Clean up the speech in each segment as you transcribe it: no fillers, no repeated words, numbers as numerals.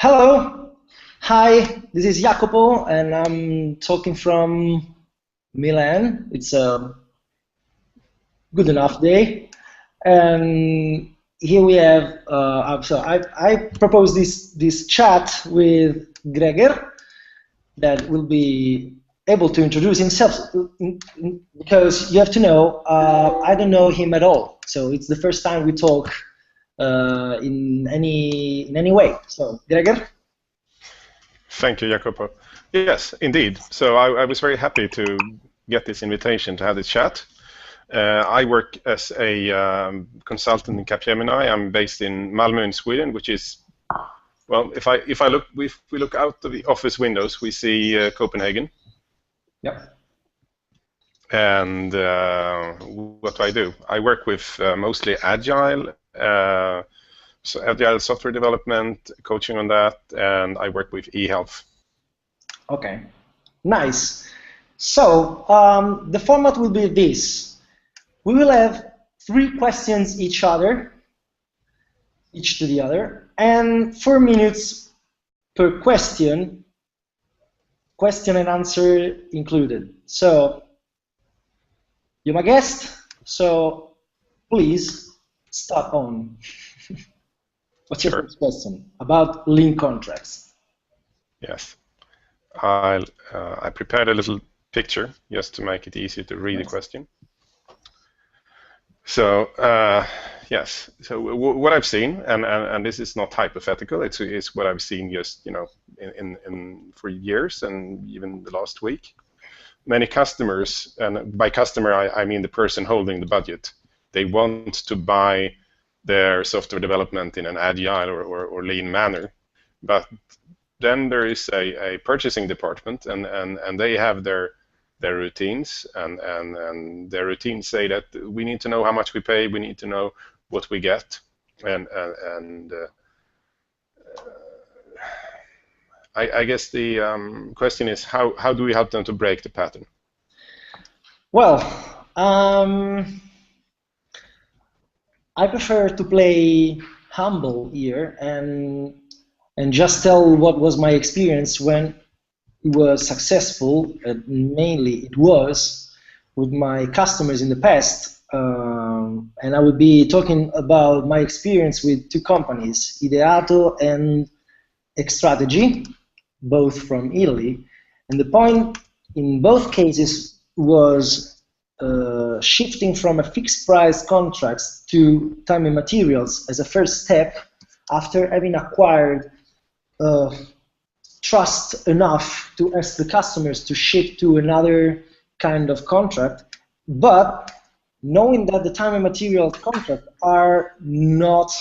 Hello, hi, this is Jacopo, and I'm talking from Milan. It's a good enough day, and here we have. I propose this chat with Gregor that will be able to introduce himself because you have to know I don't know him at all, so it's the first time we talk in any way. So Gregor. Thank you, Jacopo. Yes, indeed. So I was very happy to get this invitation to have this chat. I work as a consultant in Capgemini. I'm based in Malmö in Sweden, which is, well, if we look out of the office windows, we see Copenhagen. Yep. And what do? I work with mostly agile. So agile software development, coaching on that, and I work with e-health. Okay, nice. So the format will be this. We will have 3 questions each to the other, and 4 minutes per question and answer included. So you're my guest, so please start on. What's your first question about link contracts? Yes, I prepared a little picture just to make it easier to read the question. So yes, so what I've seen, and this is not hypothetical, it's what I've seen just for years and even the last week. Many customers, and by customer I mean the person holding the budget, they want to buy their software development in an agile or lean manner, but then there is a purchasing department, and they have their routines, and their routines say that we need to know how much we pay, we need to know what we get, and I guess the question is how do we help them to break the pattern? Well, I prefer to play humble here and just tell what was my experience when it was successful. Mainly it was with my customers in the past, and I would be talking about my experience with 2 companies, Ideato and Strategy, both from Italy. And the point in both cases was shifting from a fixed price contracts to time and materials as a first step after having acquired trust enough to ask the customers to shift to another kind of contract, but knowing that the time and materials contracts are not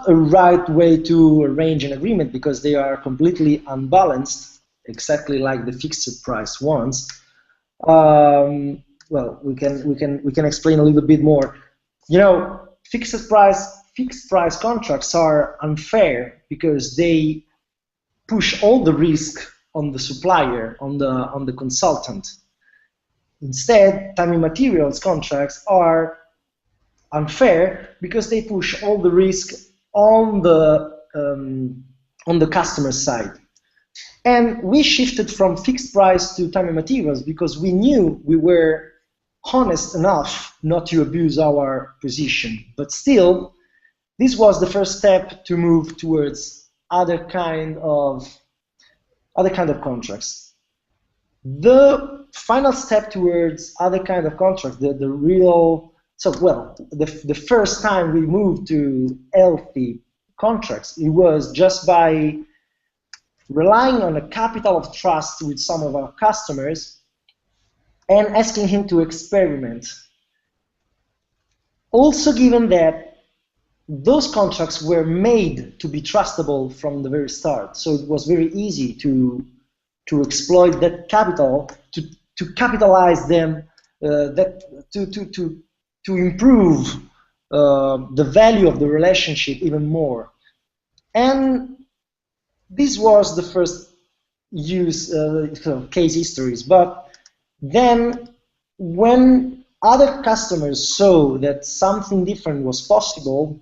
a right way to arrange an agreement because they are completely unbalanced, exactly like the fixed price ones. Well, we can explain a little bit more. You know, fixed price contracts are unfair because they push all the risk on the supplier, on the consultant. Instead, time and materials contracts are unfair because they push all the risk on the customer side. And we shifted from fixed price to time and materials because we knew we were honest enough not to abuse our position. But still, this was the first step to move towards other kind of contracts. The final step towards other kind of contracts, the first time we moved to healthy contracts, it was just by relying on a capital of trust with some of our customers and asking him to experiment. Also, given that those contracts were made to be trustable from the very start, so it was very easy to exploit that capital, to capitalize them, to improve the value of the relationship even more. And this was the first case histories. But then when other customers saw that something different was possible,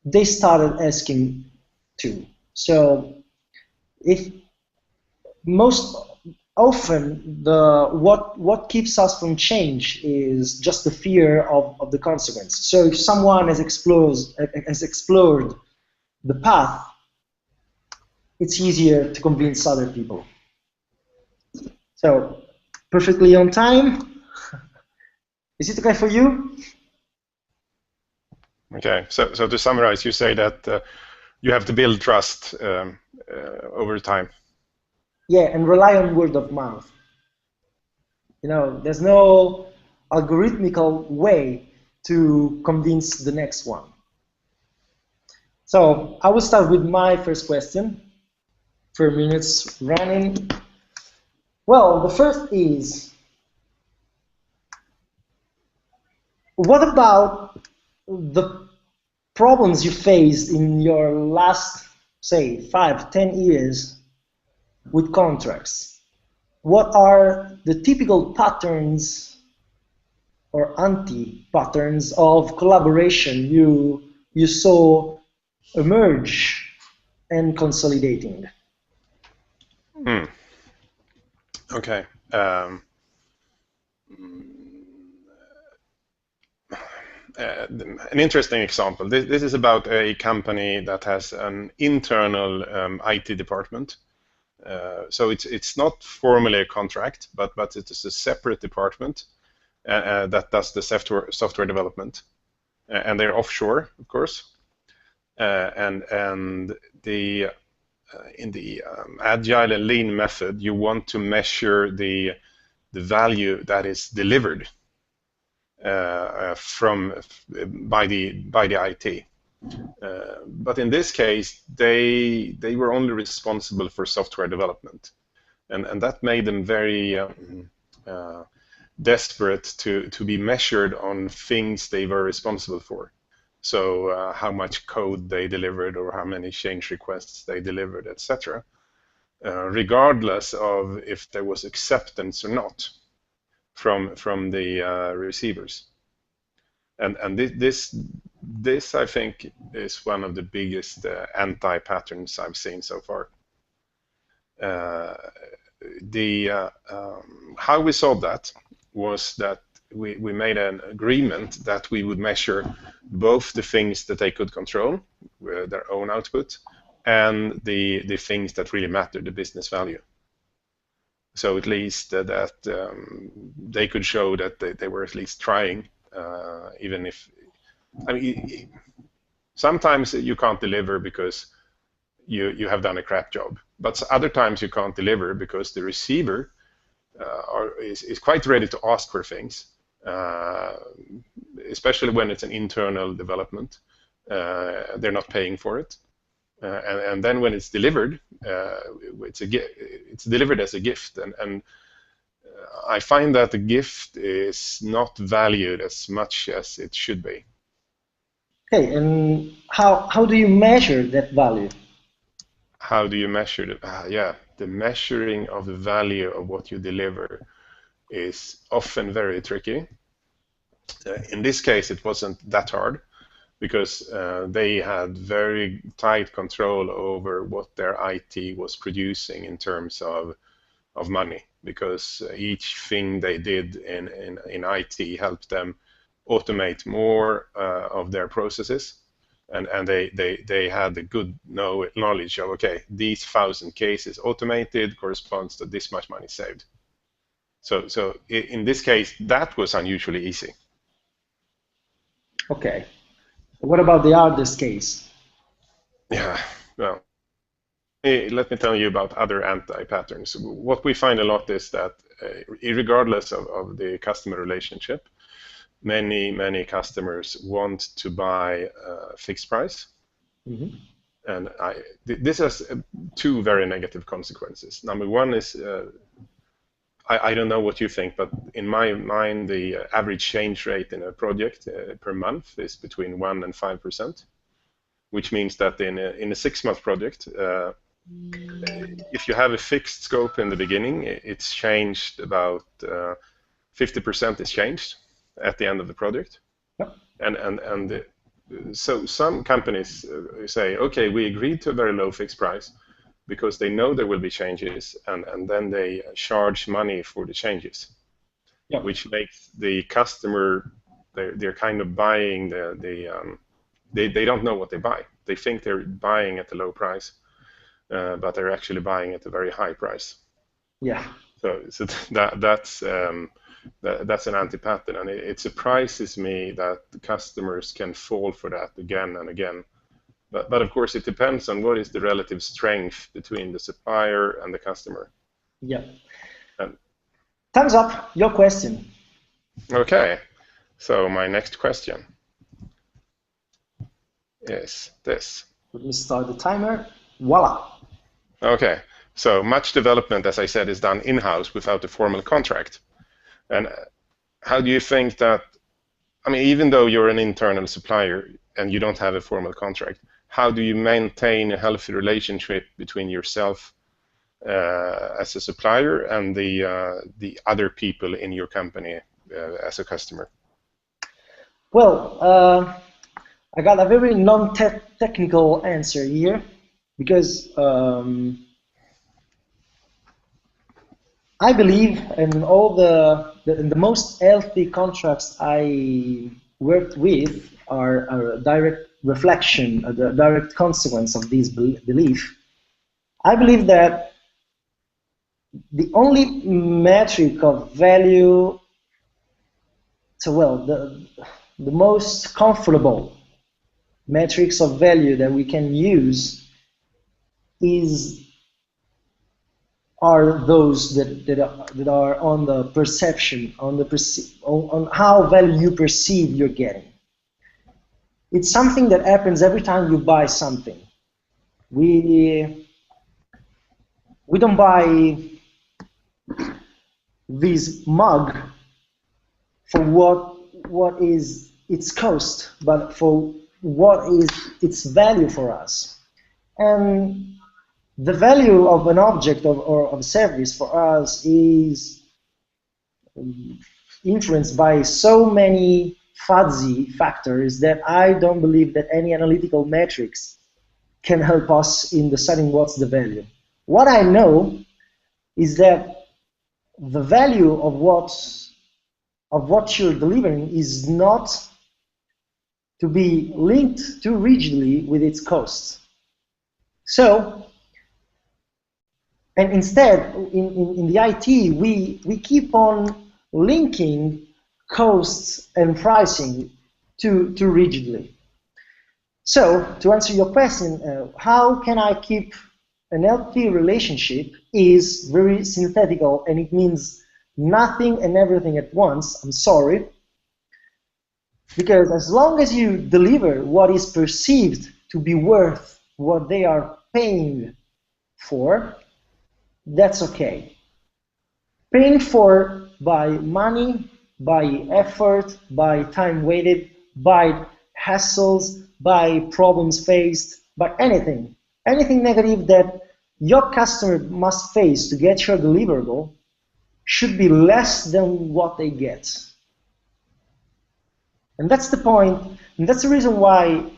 they started asking too. So if most often what keeps us from change is just the fear of the consequence. So if someone has explored the path, it's easier to convince other people. So perfectly on time. Is it okay for you? Okay, so to summarize, you say that you have to build trust over time. Yeah, and rely on word of mouth. There's no algorithmical way to convince the next one. So I will start with my first question. 4 minutes running. Well, the first is, what about the problems you faced in your last, say, 5, 10 years with contracts? What are the typical patterns or anti-patterns of collaboration you saw emerge and consolidating? Okay. An interesting example. This is about a company that has an internal IT department. So it's not formally a contract, but it is a separate department that does the software development, and they're offshore, of course. And the in the agile and lean method, you want to measure the value that is delivered by the IT. But in this case, they were only responsible for software development, and that made them very desperate to be measured on things they were responsible for. So how much code they delivered, or how many change requests they delivered, etc. Regardless of if there was acceptance or not from the receivers. And this I think is one of the biggest anti-patterns I've seen so far. How we solved that was that we made an agreement that we would measure both the things that they could control, their own output, and the things that really matter, the business value. So at least that they could show that they were at least trying, even if, I mean, sometimes you can't deliver because you have done a crap job, but other times you can't deliver because the receiver is quite ready to ask for things, especially when it's an internal development. They're not paying for it. And then when it's delivered, it's delivered as a gift, and I find that the gift is not valued as much as it should be. Okay, and how do you measure that value? How do you measure it? Yeah, the measuring of the value of what you deliver is often very tricky. In this case, it wasn't that hard, because they had very tight control over what their IT was producing in terms of money, because each thing they did in IT helped them automate more of their processes, and they had a good knowledge of, okay, these 1,000 cases automated corresponds to this much money saved. So in this case, that was unusually easy. Okay. What about the hardest case? Yeah, well, let me tell you about other anti-patterns. What we find a lot is that regardless of the customer relationship, many customers want to buy fixed price. Mm-hmm. And this has two very negative consequences. Number one is, I don't know what you think, but in my mind, the average change rate in a project per month is between 1% and 5%, which means that in a 6-month project, if you have a fixed scope in the beginning, it's changed about 50% is changed at the end of the project. Yep. And So some companies say, okay, we agreed to a very low fixed price because they know there will be changes, and then they charge money for the changes, Yeah. which makes the customer, they're kind of buying they don't know what they buy. They think they're buying at a low price, but they're actually buying at a very high price. Yeah. So that's an anti-pattern, and it surprises me that the customers can fall for that again and again. But of course, it depends on what is the relative strength between the supplier and the customer. Yeah. And, Thumbs up. Your question. okay, so my next question is this. Let me start the timer. Voila. Okay, so much development, as I said, is done in-house without a formal contract. And how do you think that, I mean, even though you're an internal supplier and you don't have a formal contract, how do you maintain a healthy relationship between yourself as a supplier and the other people in your company as a customer? Well, I got a very non-technical answer here because I believe in all the most healthy contracts I worked with are a direct reflection, a direct consequence of this belief. I believe that the only metric of value, so well, the most comfortable metrics of value that we can use are those that are on the perception, on how value you perceive you're getting. It's something that happens every time you buy something. We don't buy this mug for what is its cost, but for what is its value for us. And the value of an object or of a service for us is influenced by so many fuzzy factors that I don't believe that any analytical metrics can help us in deciding what's the value. What I know is that the value of what you're delivering is not to be linked too rigidly with its costs. So, and instead, in the IT, we keep on linking costs and pricing too rigidly. So, to answer your question, how can I keep an healthy relationship is very synthetical, and it means nothing and everything at once. I'm sorry. Because as long as you deliver what is perceived to be worth what they are paying for, that's okay. Paying for by money, by effort, by time waited, by hassles, by problems faced, by anything negative that your customer must face to get your deliverable should be less than what they get. And that's the point, and that's the reason why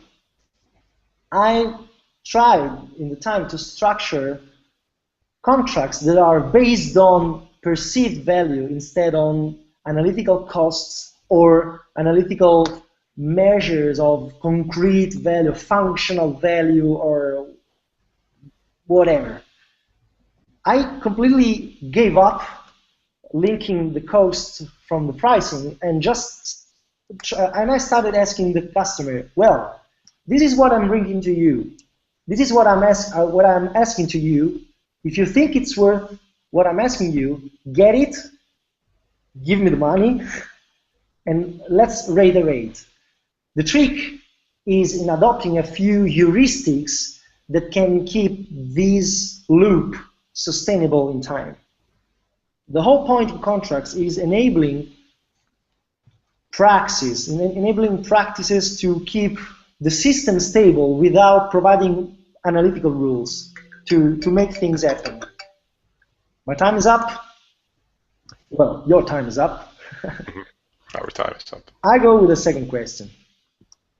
I tried in the time to structure contracts that are based on perceived value instead on analytical costs or analytical measures of concrete value, functional value, or whatever. I completely gave up linking the costs from the pricing and I started asking the customer, well, this is what I'm bringing to you. This is what I'm asking to you. If you think it's worth what I'm asking you, get it, give me the money, and let's reiterate. The trick is in adopting a few heuristics that can keep this loop sustainable in time. The whole point of contracts is enabling practices to keep the system stable without providing analytical rules to make things happen. My time is up. Well, your time is up. Our time is up. I go with the second question.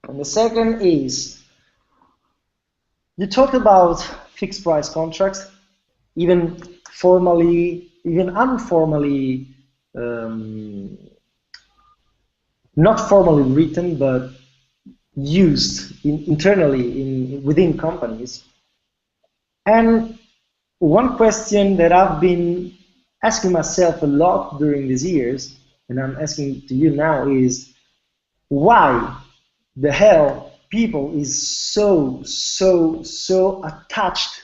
And the second is, you talked about fixed price contracts, even formally, even informally, not formally written, but used internally within companies. And one question that I've been asking myself a lot during these years, and I'm asking to you now, is why the hell people is so attached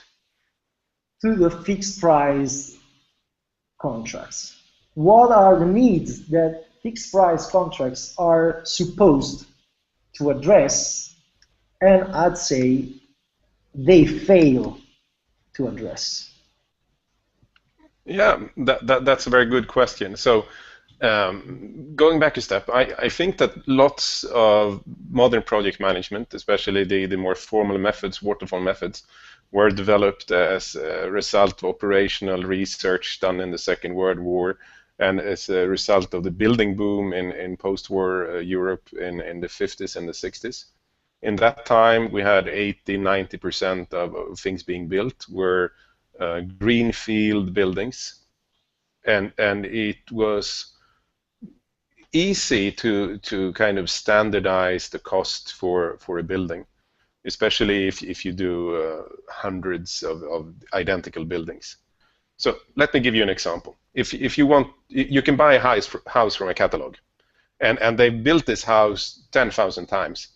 to the fixed price contracts? What are the needs that fixed price contracts are supposed to address, and I'd say they fail to address? Yeah, that's a very good question. So, going back a step, I think that lots of modern project management, especially the more formal methods, waterfall methods, were developed as a result of operational research done in the Second World War and as a result of the building boom in post-war Europe in the 50s and the 60s. In that time, we had 80–90% of things being built were greenfield buildings, and it was easy to kind of standardize the cost for a building, especially if you do hundreds of identical buildings. So let me give you an example. If you want, you can buy a house from a catalog, and they built this house 10,000 times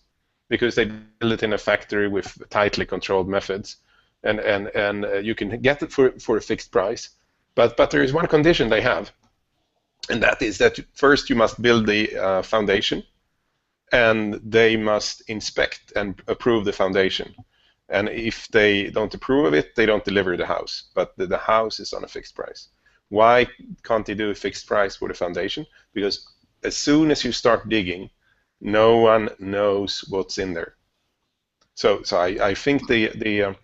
because they built it in a factory with tightly controlled methods, and you can get it for a fixed price. But there is one condition they have, and that is that first you must build the foundation, and they must inspect and approve the foundation. And if they don't approve of it, they don't deliver the house. But the house is on a fixed price. Why can't they do a fixed price for the foundation? Because as soon as you start digging, no one knows what's in there. So I think the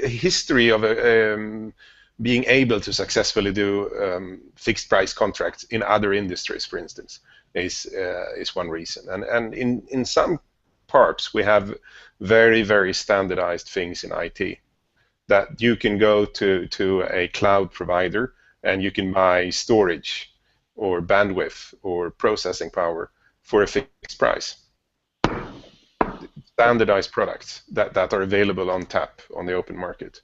history of being able to successfully do fixed price contracts in other industries, for instance, is one reason. And in some parts we have very standardized things in IT that you can go to a cloud provider and you can buy storage or bandwidth or processing power for a fixed price. Standardized products that are available on tap on the open market.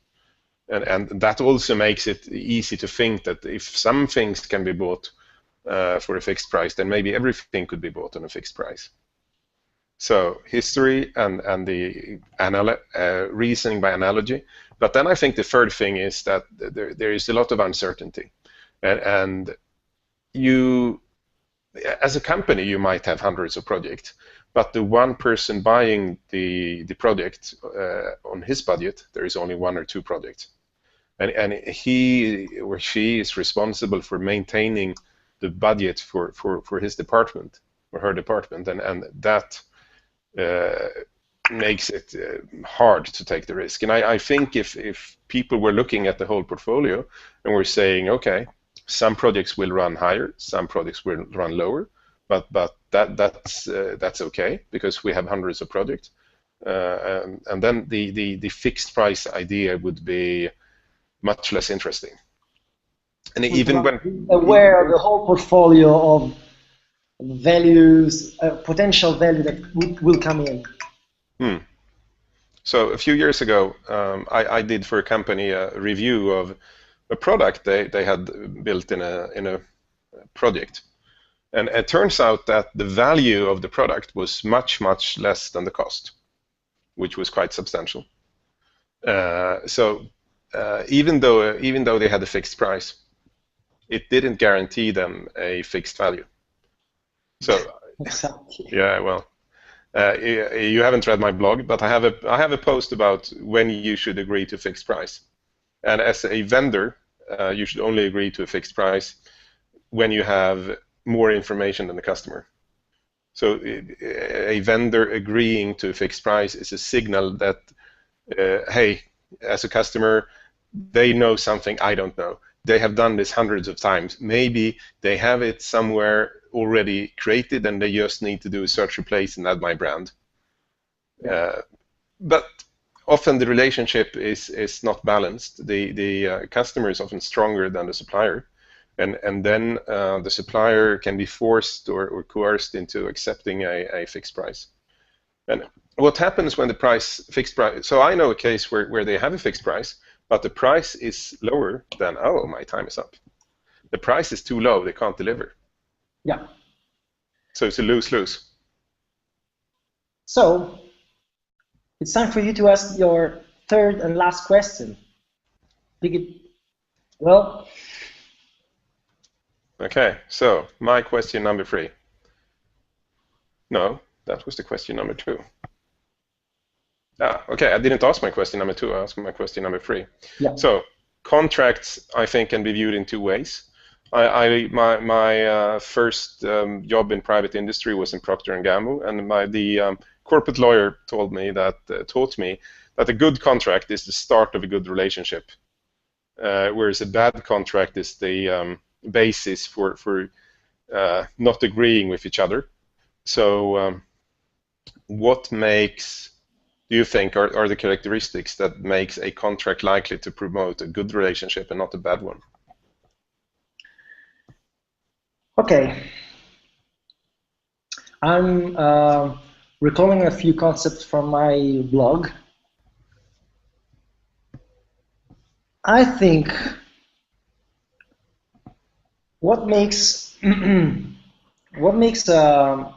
And that also makes it easy to think that if some things can be bought for a fixed price, then maybe everything could be bought on a fixed price. So history and the reasoning by analogy. But then I think the third thing is that there is a lot of uncertainty. And you, as a company, you might have hundreds of projects, but the one person buying the project on his budget, there is only one or two projects. And he or she is responsible for maintaining the budget for his department or her department, and that makes it hard to take the risk. And I think if people were looking at the whole portfolio and were saying, okay, some projects will run higher, some projects will run lower, but that's okay because we have hundreds of projects, and then the fixed price idea would be much less interesting. And even when aware of the whole portfolio of values, potential value that will come in. So a few years ago, I did for a company a review of a product they had built in a project, and it turns out that the value of the product was much less than the cost, which was quite substantial. So even though they had a fixed price, it didn't guarantee them a fixed value. So exactly. Yeah, well, you haven't read my blog, but I have a post about when you should agree to fixed price. And as a vendor, you should only agree to a fixed price when you have more information than the customer. So a vendor agreeing to a fixed price is a signal that, hey, as a customer, they know something I don't know. They have done this hundreds of times. Maybe they have it somewhere already created, and they just need to do a search replace and add my brand. But often the relationship is not balanced. The customer is often stronger than the supplier, and then the supplier can be forced or coerced into accepting a fixed price. And what happens when the fixed price? So I know a case where they have a fixed price, but the price is lower than, oh, my time is up. The price is too low; they can't deliver. Yeah. So it's a lose-lose. So it's time for you to ask your third and last question. Well. Okay. So my question number 3. No, that was the question number 2. Okay, I didn't ask my question number 2. I asked my question number 3. Yeah. So contracts, I think, can be viewed in 2 ways. My first job in private industry was in Procter & Gamble, and the corporate lawyer taught me that a good contract is the start of a good relationship, whereas a bad contract is the basis for not agreeing with each other. So what do you think are the characteristics that makes a contract likely to promote a good relationship and not a bad one? Okay. I'm recalling a few concepts from my blog. I think what makes a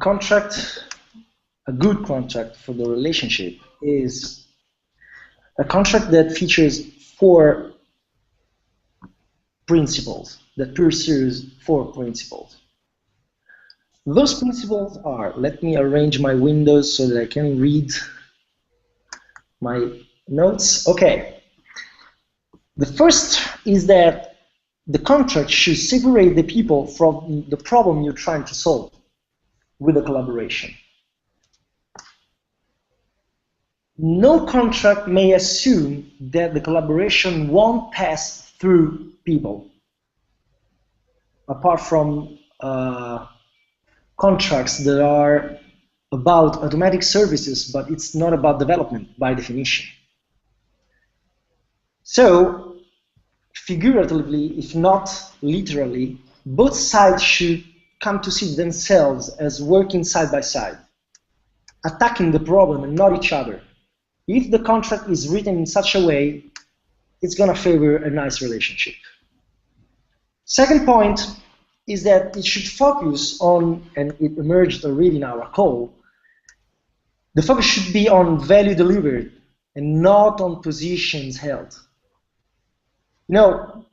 contract a good contract for the relationship is a contract that features 4 principles, that pursues 4 principles. Those principles are, let me arrange my windows so that I can read my notes. Okay. The first is that the contract should separate the people from the problem you're trying to solve with a collaboration. No contract may assume that the collaboration won't pass through people, apart from contracts that are about automatic services, but it's not about development by definition. So, figuratively, if not literally, both sides should come to see themselves as working side by side, attacking the problem and not each other. If the contract is written in such a way, it's going to favor a nice relationship. Second point is that it should focus on, and it emerged already in our call, the focus should be on value delivered and not on positions held. You know,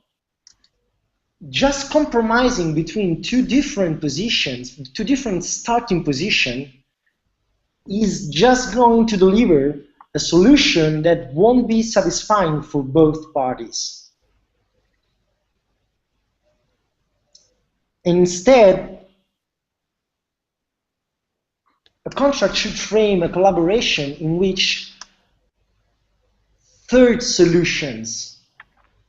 just compromising between 2 different positions, 2 different starting positions, is just going to deliver a solution that won't be satisfying for both parties. Instead, a contract should frame a collaboration in which third solutions,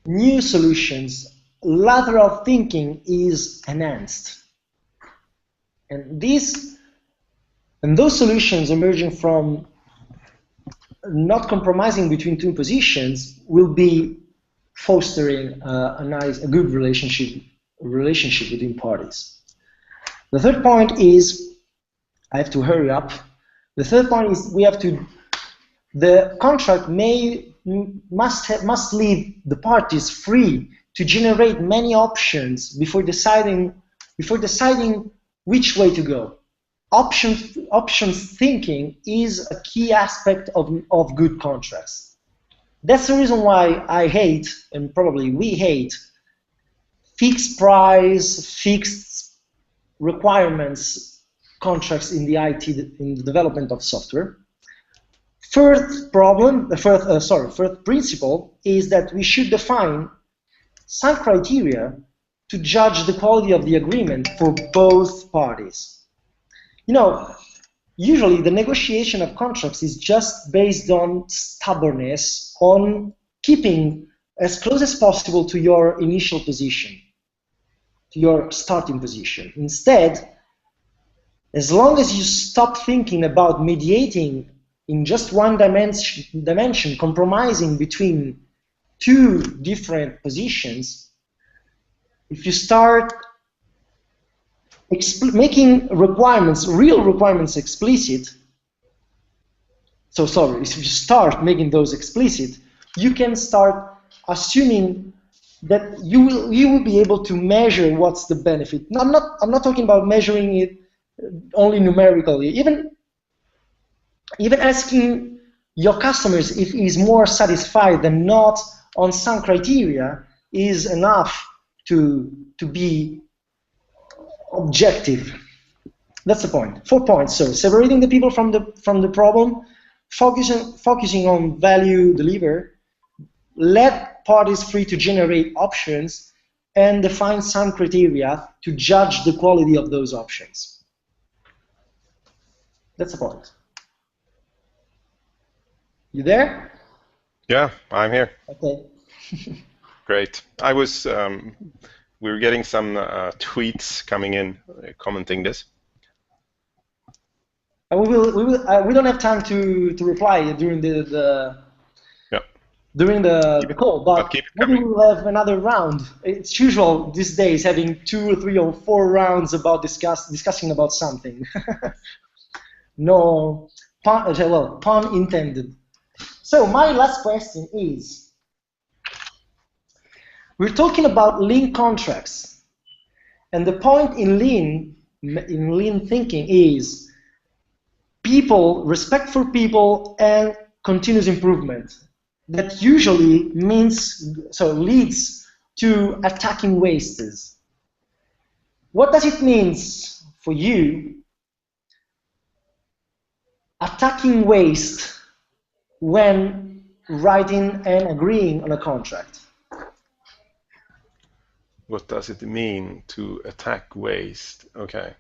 new solutions, lateral thinking is enhanced. And those solutions emerging from not compromising between 2 positions will be fostering a good relationship between parties. The third point is, I have to hurry up. The third point is the contract must leave the parties free to generate many options before deciding which way to go. Options thinking is a key aspect of good contracts. That's the reason why I hate, and probably we hate, fixed price, fixed requirements contracts in the in the development of software. Third principle is that we should define some criteria to judge the quality of the agreement for both parties. You know, usually the negotiation of contracts is just based on stubbornness, on keeping as close as possible to your initial position. to your starting position. Instead, as long as you stop thinking about mediating in just one dimension, compromising between two different positions, if you start making requirements, real requirements explicit, if you start making those explicit, you can start assuming that you will be able to measure what's the benefit. No, I'm not talking about measuring it only numerically. Even asking your customers if he's more satisfied than not on some criteria is enough to be objective. That's the point. 4 points. So separating the people from the problem, focusing on value delivered, let parties free to generate options, and define some criteria to judge the quality of those options. That's the point. You there? Yeah, I'm here. Okay. Great. We were getting some tweets coming in commenting this. We don't have time to reply during the call, but maybe we'll have another round. It's usual these days having 2 or 3 or 4 rounds about discussing about something. No pun intended. So my last question is, we're talking about lean contracts, and the point in lean thinking is people, respect for people, and continuous improvement. That usually leads to attacking wastes. What does it mean for you attacking waste when writing and agreeing on a contract? What does it mean to attack waste? Okay.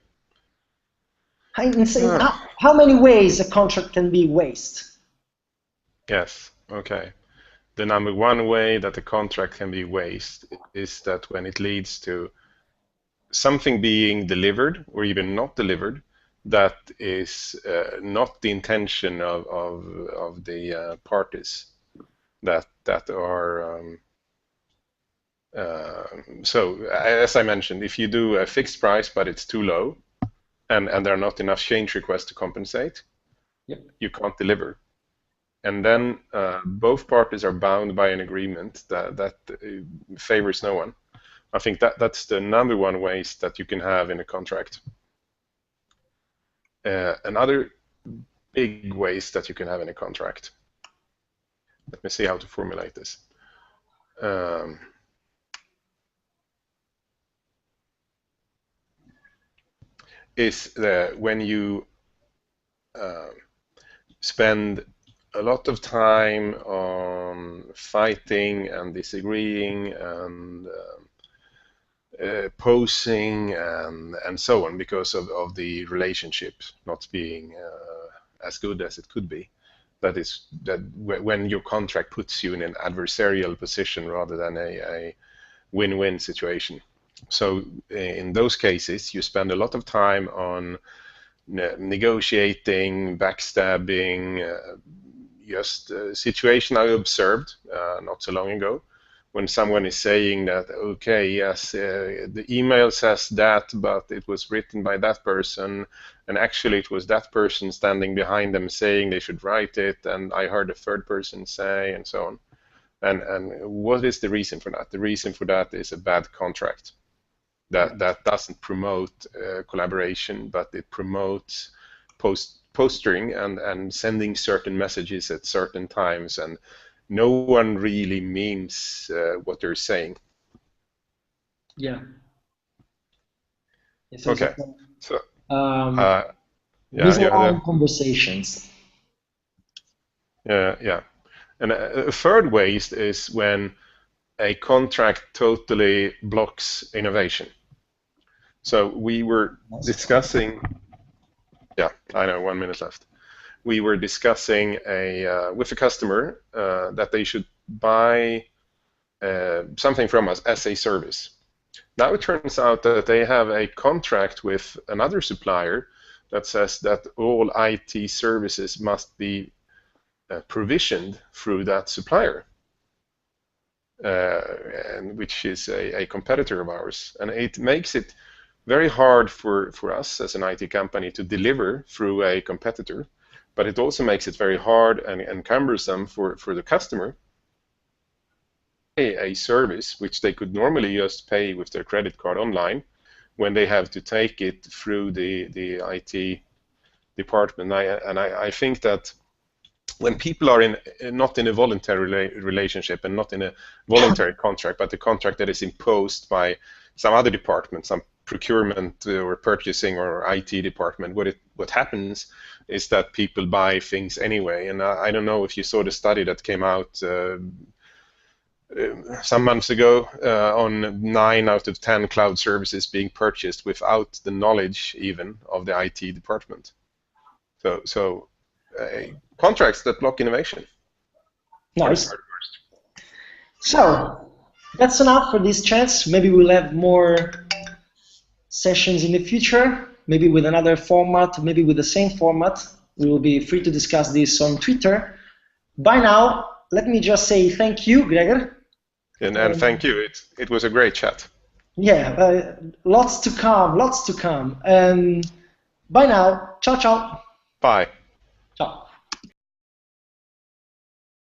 How many ways a contract can be waste? Yes, okay. The number one way that a contract can be waste is that when it leads to something being delivered or even not delivered, that is not the intention of the parties that are. So as I mentioned, if you do a fixed price but it's too low, and there are not enough change requests to compensate, yep, you can't deliver. And then both parties are bound by an agreement that favors no one. I think that's the number one waste that you can have in a contract. Another big waste that you can have in a contract, let me see how to formulate this. Is when you spend a lot of time on fighting and disagreeing and posing and so on because of the relationship not being as good as it could be. That is when your contract puts you in an adversarial position rather than a win-win situation. So in those cases, you spend a lot of time on negotiating, backstabbing, just a situation I observed not so long ago, when someone is saying that, okay, yes, the email says that, but it was written by that person, and actually it was that person standing behind them saying they should write it, and I heard a third person say, and so on. And what is the reason for that? The reason for that is a bad contract. That doesn't promote collaboration, but it promotes posturing and sending certain messages at certain times, and no one really means what they're saying. Yeah. Okay. So conversations. Yeah. And a third waste is when a contract totally blocks innovation. So we were discussing, yeah, I know, 1 minute left. We were discussing with a customer that they should buy something from us as a service. Now it turns out that they have a contract with another supplier that says that all IT services must be provisioned through that supplier, and which is a competitor of ours. And it makes it very hard for us as an IT company to deliver through a competitor, but it also makes it very hard and cumbersome for the customer a service which they could normally just pay with their credit card online when they have to take it through the IT department. I think that when people are not in a voluntary relationship and not in a voluntary contract, but a contract that is imposed by some other department, some procurement or purchasing or IT department, what happens is that people buy things anyway. And I don't know if you saw the study that came out some months ago on 9 out of 10 cloud services being purchased without the knowledge even of the IT department. So contracts that block innovation. Nice. So that's enough for this chance. Maybe we'll have more sessions in the future, maybe with another format, maybe with the same format. We will be free to discuss this on Twitter. By now, let me just say thank you, Gregor. And thank you. It was a great chat. Yeah, lots to come, lots to come. Bye now. Ciao, ciao. Bye. Ciao.